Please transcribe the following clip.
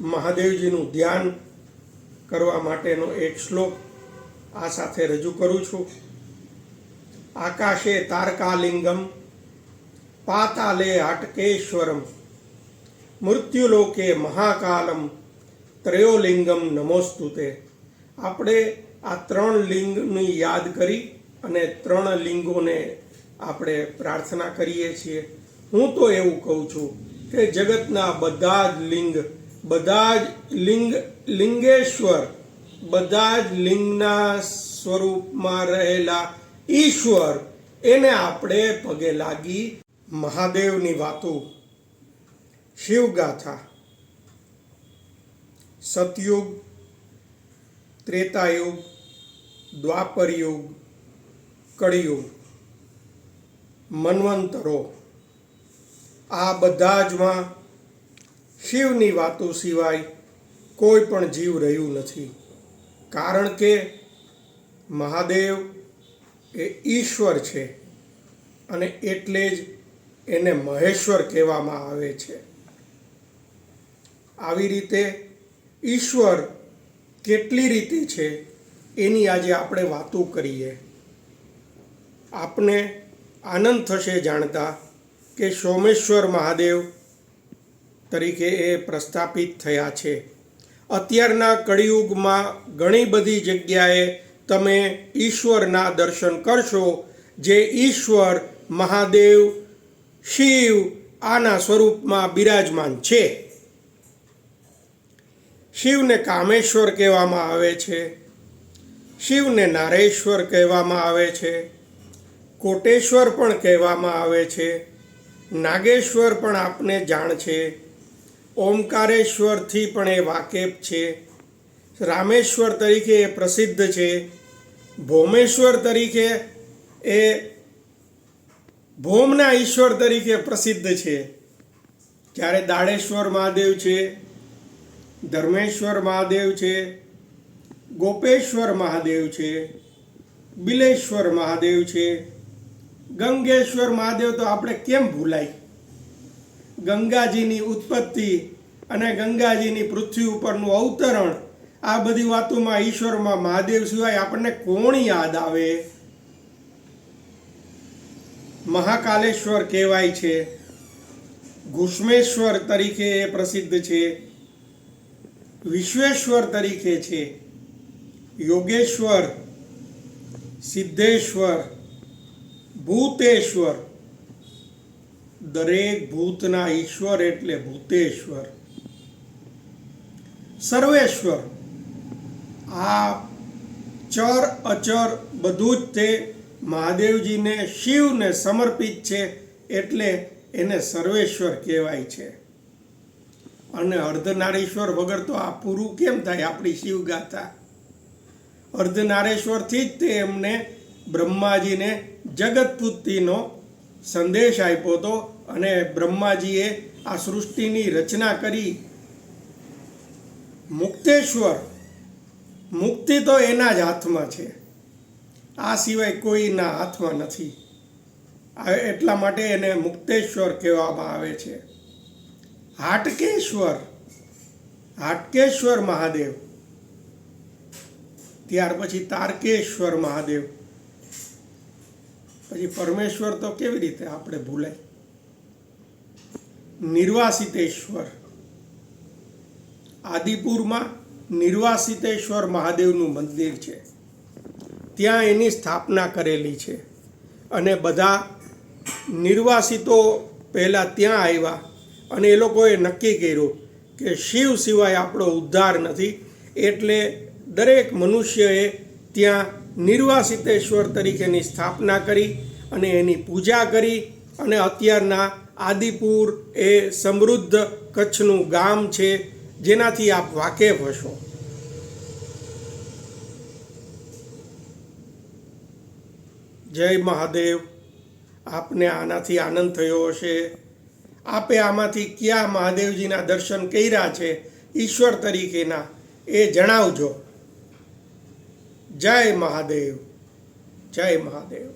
મહાદેવજીનું ધ્યાન કરવા માટેનો એક શ્લોક આ સાથે રજૂ કરું છું. આકાશે તારકાલિંગમ પાતાલે હાટકેશ્વરમ મૃત્યુલોકે મહાકાલમ ત્રયોલિંગમ નમોસ્તુતે. આપણે આ 3 લિંગની યાદ કરી અને 3 લિંગોને આપણે પ્રાર્થના કરીએ છીએ. હું તો એવું કહું છું કે જગતના બધા જ લિંગ, બધા જ લિંગેશ્વર, બધા જ લિંગના સ્વરૂપમાં રહેલા ઈશ્વર, એને આપણે પગે લાગી મહાદેવની વાતો, શિવગાથા, સતયુગ, ત્રેતાયુગ, દ્વાપરયુગ, કળિયુગ, મન્વંતરો, આ બધા જમાં શિવની વાતો સિવાય કોઈ પણ જીવ રહ્યું નથી. કારણ કે મહાદેવ એ ઈશ્વર છે અને એટલે જ એને મહેશ્વર કહેવામાં આવે છે. આવી રીતે ઈશ્વર કેટલી રીતે છે એની આજે આપણે વાતો કરીએ. આપને આનંદ થશે જાણતા કે સોમેશ્વર મહાદેવ તરીકે એ પ્રસ્થાપિત થયા છે. અત્યારના કળિયુગમાં ઘણી બધી જગ્યાએ તમે ઈશ્વરના દર્શન કરશો, જે ઈશ્વર મહાદેવ, શિવ આના સ્વરૂપમાં બિરાજમાન છે. શિવને કામેશ્વર કહેવામાં આવે છે, શિવને નારેશ્વર કહેવામાં આવે છે, કોટેશ્વર પણ કહેવામાં આવે છે, નાગેશ્વર પણ આપને જાણ છે, ઓમકારેશ્વરથી પણ એ વાકેફ છે, રામેશ્વર તરીકે એ પ્રસિદ્ધ છે, ભૌમેશ્વર તરીકે એ ભૌમના ઈશ્વર તરીકે પ્રસિદ્ધ છે. જ્યારે દાડેશ્વર મહાદેવ છે, ધર્મેશ્વર મહાદેવ છે, ગોપેશ્વર મહાદેવ છે, બિલેશ્વર મહાદેવ છે, ગંગેશ્વર મહાદેવ તો આપણે કેમ ભૂલાય. ગંગાજીની ઉત્પત્તિ અને ગંગાજીની પૃથ્વી ઉપરનું અવતરણ, આ બધી વાતોમાં ઈશ્વરમાં મહાદેવ સિવાય આપણને કોણ યાદ આવે. મહાકાલેશ્વર કહેવાય છે, ઘુષ્મેશ્વર તરીકે એ પ્રસિદ્ધ છે, વિશ્વેશ્વર તરીકે છે, યોગેશ્વર, સિદ્ધેશ્વર, ભૂતેશ્વર, દરેક ભૂતના ઈશ્વર એટલે ભૂતેશ્વર, સર્વેશ્વર. આ ચર અચર બધું જ તે મહાદેવજીને, શિવને સમર્પિત છે એટલે એને સર્વેશ્વર કહેવાય છે. અને અર્ધનારેશ્વર વગર તો આ પૂરું કેમ થાય આપણી શિવગાથા. અર્ધનારેશ્વરથી જ તે એમને બ્રહ્માજીને જગતપુત્રીનો સંદેશ આપ્યો હતો અને બ્રહ્માજીએ આ સૃષ્ટિની રચના કરી. મુક્તેશ્વર, મુક્તિ તો એના જ હાથમાં છે, આ સિવાય કોઈના હાથમાં નથી. એટલા માટે એને મુક્તેશ્વર કહેવામાં આવે છે. હાટકેશ્વર, હાટકેશ્વર મહાદેવ, ત્યાર પછી તારકેશ્વર મહાદેવ, પછી પરમેશ્વર તો કેવી રીતે આપણે ભૂલાય. નિર્વાસિતેશ્વર, આદિપુરમાં નિર્વાસિતેશ્વર મહાદેવનું મંદિર છે, ત્યાં એની સ્થાપના કરેલી છે. અને બધા નિર્વાસિતો પહેલાં ત્યાં આવ્યા અને એ લોકોએ નક્કી કર્યું કે શિવ સિવાય આપણો ઉદ્ધાર નથી, એટલે દરેક મનુષ્યએ ત્યાં નિર્વાસિતેશ્વર તરીકેની સ્થાપના કરી અને એની પૂજા કરી. અને અત્યારના આદિપુર એ સમૃદ્ધ કચ્છનું ગામ છે, જેનાથી આપ વાકેફ હશો. જય મહાદેવ. આપને આનાથી આનંદ થયો હશે. આપે આમાંથી કયા મહાદેવજીના દર્શન કર્યા છે ઈશ્વર તરીકેના, એ જણાવજો. જય મહાદેવ, જય મહાદેવ.